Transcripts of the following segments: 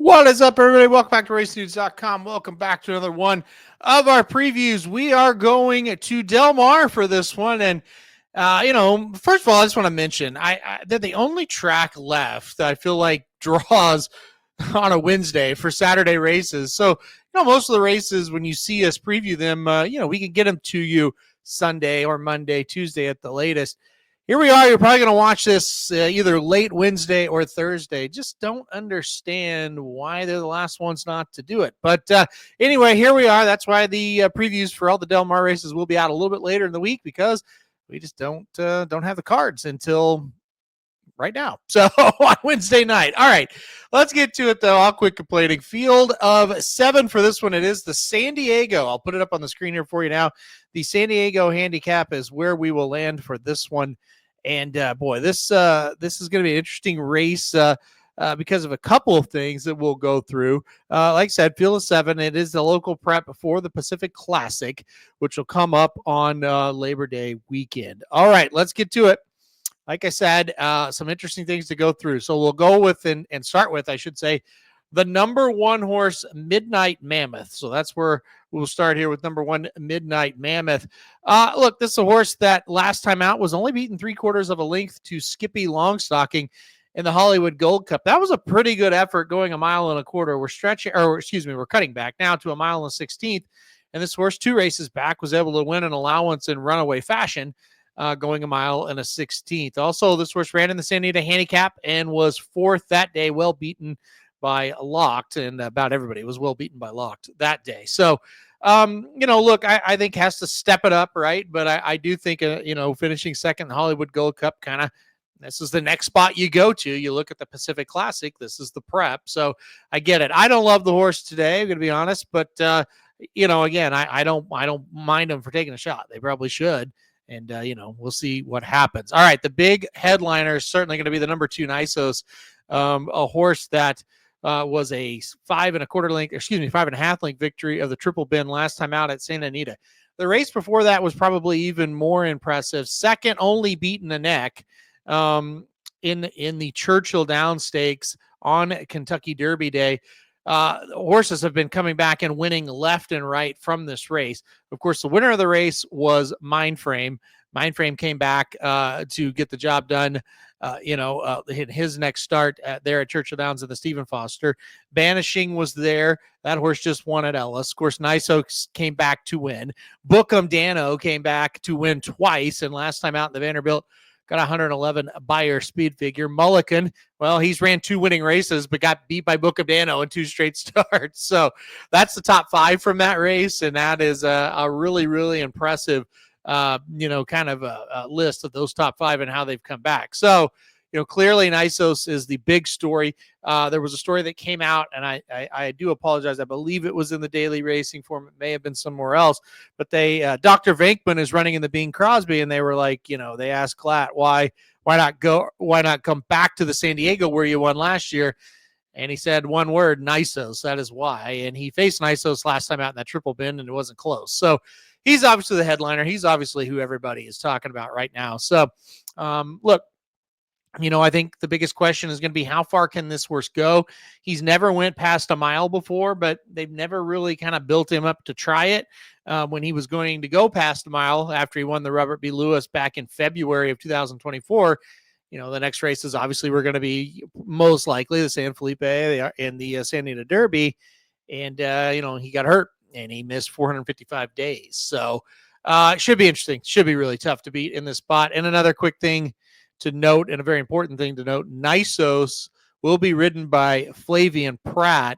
What is up, everybody? Welcome back to RaceNews.com. Welcome back to another one of our previews. We are going to Del Mar for this one. And, first of all, I just want to mention they're the only track left that I feel like draws on a Wednesday for Saturday races. So, most of the races, when you see us preview them, we can get them to you Sunday or Monday, Tuesday at the latest. Here we are. You're probably going to watch this either late Wednesday or Thursday. Just don't understand why they're the last ones not to do it. But anyway, here we are. That's why the previews for all the Del Mar races will be out a little bit later in the week, because we just don't have the cards until right now. So on Wednesday night. All right, let's get to it, though. I'll quit complaining. Field of 7 for this one. It is the San Diego. I'll put it up on the screen here for you now. The San Diego Handicap is where we will land for this one. And boy, this is going to be an interesting race because of a couple of things that we'll go through. Like I said, Field of 7. It is the local prep for the Pacific Classic, which will come up on Labor Day weekend. All right, let's get to it. Like I said, some interesting things to go through. So we'll go with and start with, I should say, the number 1 horse, Midnight Mammoth. So that's where we'll start here with number 1, Midnight Mammoth. Look, this is a horse that last time out was only beaten 3/4 of a length to Skippy Longstocking in the Hollywood Gold Cup. That was a pretty good effort, going 1.25 miles. We're cutting back now to 1 1/16. And this horse, 2 races back, was able to win an allowance in runaway fashion, going 1.16 miles. Also, this horse ran in the San Diego Handicap and was 4th that day, well beaten by Locked, and about everybody was well beaten by Locked that day. So, look, I think has to step it up, right? But I do think, finishing second in the Hollywood Gold Cup, kind of, this is the next spot you go to. You look at the Pacific Classic. This is the prep. So I get it. I don't love the horse today, I'm going to be honest, but, again, I don't mind them for taking a shot. They probably should. And, we'll see what happens. All right, the big headliner is certainly going to be the number 2, Nysos, a horse that was a 5.5 length victory of the Triple Bend last time out at Santa Anita. The race before that was probably even more impressive. Second only beaten a neck in the Churchill Downs Stakes on Kentucky Derby Day. Horses have been coming back and winning left and right from this race. Of course, the winner of the race was Mindframe. Mindframe came back to get the job done, in his next start there at Churchill Downs in the Stephen Foster. Banishing was there. That horse just won at Ellis. Of course, Nysos came back to win. Bookham Dano came back to win twice, and last time out in the Vanderbilt, got 111 Beyer speed figure. Mulligan, well, he's ran 2 winning races, but got beat by Bookham Dano in 2 straight starts. So that's the top 5 from that race, and that is a really, really impressive kind of a list of those top 5 and how they've come back. So, clearly Nysos is the big story. There was a story that came out, and I do apologize. I believe it was in the Daily Racing Form. It may have been somewhere else, but Dr. Venkman is running in the Bing Crosby, and they were like, they asked Klatt, why not come back to the San Diego where you won last year? And he said one word, Nysos. That is why. And he faced Nysos last time out in that Triple Bend, and it wasn't close. So he's obviously the headliner. He's obviously who everybody is talking about right now. So, look, I think the biggest question is going to be, how far can this horse go? He's never went past a mile before, but they've never really kind of built him up to try it. When he was going to go past a mile after he won the Robert B. Lewis back in February of 2024, the next races obviously were going to be most likely the San Felipe and the San Diego Derby. And, he got hurt and he missed 455 days. So it should be interesting. Should be really tough to beat in this spot. And another quick thing to note, and a very important thing to note, Nysos will be ridden by Flavian Pratt.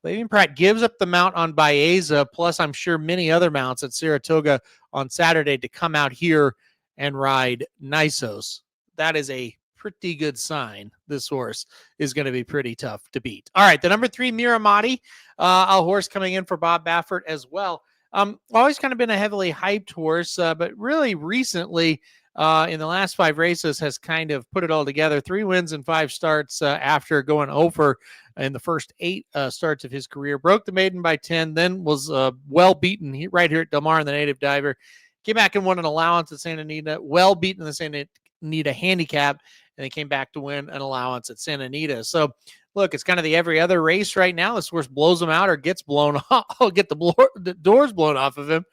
Flavian Pratt gives up the mount on Baeza, plus I'm sure many other mounts at Saratoga on Saturday, to come out here and ride Nysos. That is a pretty good sign. This horse is going to be pretty tough to beat. All right, the number 3, Mirahmadi, a horse coming in for Bob Baffert as well. Always kind of been a heavily hyped horse, but really recently, in the last 5 races, has kind of put it all together. 3 wins and 5 starts after going over in the first 8 starts of his career. Broke the maiden by 10, then was well beaten right here at Del Mar in the Native Diver. Came back and won an allowance at Santa Anita, well beaten in the Santa Anita Handicap, and they came back to win an allowance at Santa Anita. So look, it's kind of the every other race right now. This horse blows him out or gets blown off, get the doors blown off of him.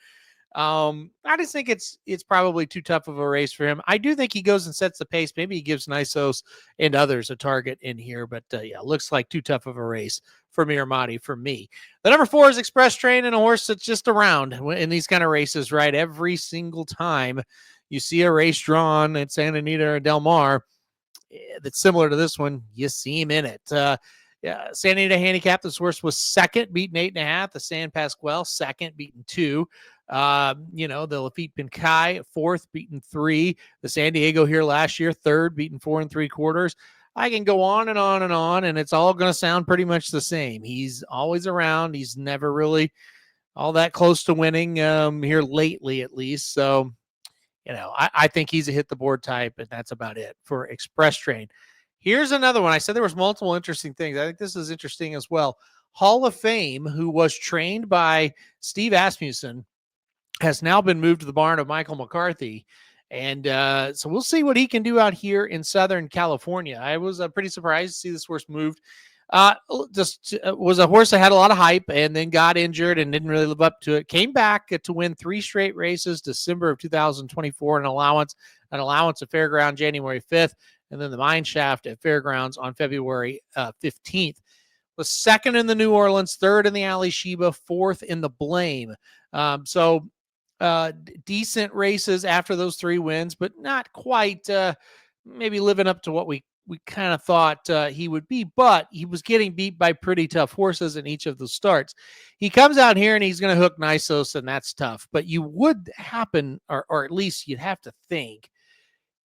I just think it's probably too tough of a race for him. I do think he goes and sets the pace. Maybe he gives Nysos and others a target in here, but yeah, looks like too tough of a race for Mirahmadi for me. The number 4 is Express Train, and a horse that's just around in these kind of races, right? Every single time you see a race drawn at Santa Anita or Del Mar that's similar to this one, you see him in it. Yeah, San Diego Handicap, this horse was second, beaten 8.5. The San Pasquale, second, beaten 2. The Lafitte Pinkai, fourth, beaten 3. The San Diego here last year, third, beaten 4 3/4. I can go on and on and on, and it's all going to sound pretty much the same. He's always around. He's never really all that close to winning here lately, at least. So, I think he's a hit the board type, and that's about it for Express Train. Here's another one. I said there was multiple interesting things. I think this is interesting as well. Hall of Fame, who was trained by Steve Asmussen, has now been moved to the barn of Michael McCarthy. And so we'll see what he can do out here in Southern California. I was pretty surprised to see this horse moved. Was a horse that had a lot of hype and then got injured and didn't really live up to it. Came back to win 3 straight races, December of 2024, an allowance at Fairground January 5th, and then the Mine Shaft at Fairgrounds on February 15th. Was second in the New Orleans, third in the Ali Sheba, fourth in the Blame. Decent races after those 3 wins, but not quite maybe living up to what we kind of thought he would be, but he was getting beat by pretty tough horses in each of those starts. He comes out here and he's going to hook Nysos, and that's tough, but you would happen, or at least you'd have to think,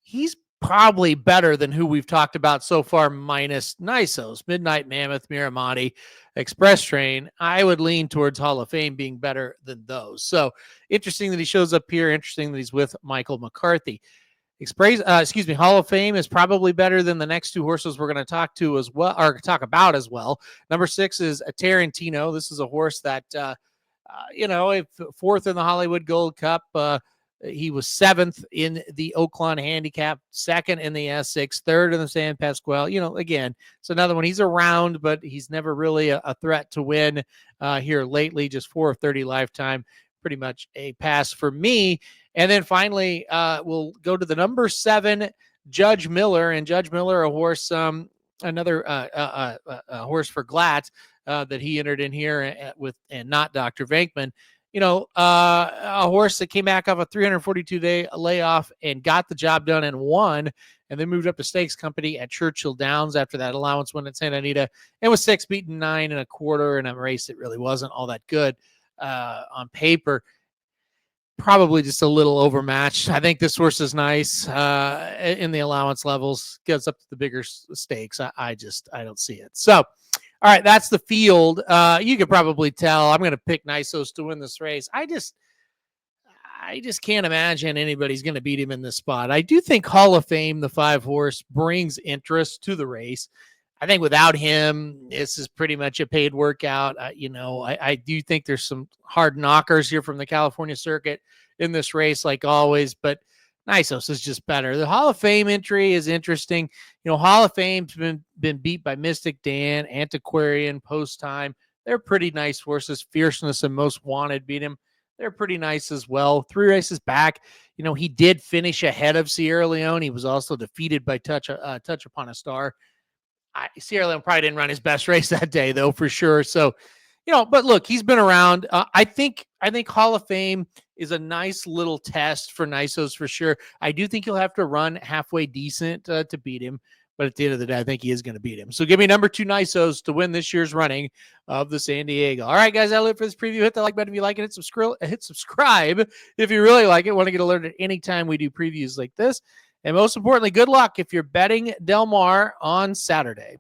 he's probably better than who we've talked about so far, minus Nysos, Midnight Mammoth, Mirahmadi, Express Train. I would lean towards Hall of Fame being better than those. So interesting that he shows up here. Interesting that he's with Michael McCarthy. Hall of Fame is probably better than the next 2 horses we're going to talk about as well. Number 6 is a Tarantino. This is a horse that, fourth in the Hollywood Gold Cup. He was 7th in the Oakland Handicap, 2nd in the Essex, 3rd in the San Pasquale. Again, it's another one. He's around, but he's never really a threat to win here lately. Just 4 of 30 lifetime. Pretty much a pass for me. And then finally, we'll go to the number 7, Judge Miller. And Judge Miller, a horse, another horse for Glatt that he entered in here and not Dr. Venkman. A horse that came back off a 342-day layoff and got the job done and won, and then moved up to stakes company at Churchill Downs after that allowance win at Santa Anita, and was 6, beaten 9 1/4 in a race that really wasn't all that good on paper. Probably just a little overmatched. I think this horse is nice in the allowance levels, gets up to the bigger stakes. I don't see it. So, all right, that's the field. You could probably tell I'm going to pick Nysos to win this race. I just can't imagine anybody's going to beat him in this spot. I do think Hall of Fame, the 5 horse, brings interest to the race. I think without him, this is pretty much a paid workout. I do think there's some hard knockers here from the California circuit in this race, like always, but Nysos is just better. The Hall of Fame entry is interesting. Hall of Fame's been beat by Mystic Dan, Antiquarian, Post Time. They're pretty nice horses. Fierceness and Most Wanted beat him. They're pretty nice as well. 3 races back, he did finish ahead of Sierra Leone. He was also defeated by Touch Upon a Star. Sierra Leone probably didn't run his best race that day, though, for sure. So, but look, he's been around. I think Hall of Fame is a nice little test for Nysos for sure. I do think he'll have to run halfway decent to beat him. But at the end of the day, I think he is going to beat him. So give me number 2 Nysos to win this year's running of the San Diego. All right, guys, that'll do it for this preview. Hit the like button if you like it. Hit subscribe if you really like it. Want to get alerted anytime we do previews like this. And most importantly, good luck if you're betting Del Mar on Saturday.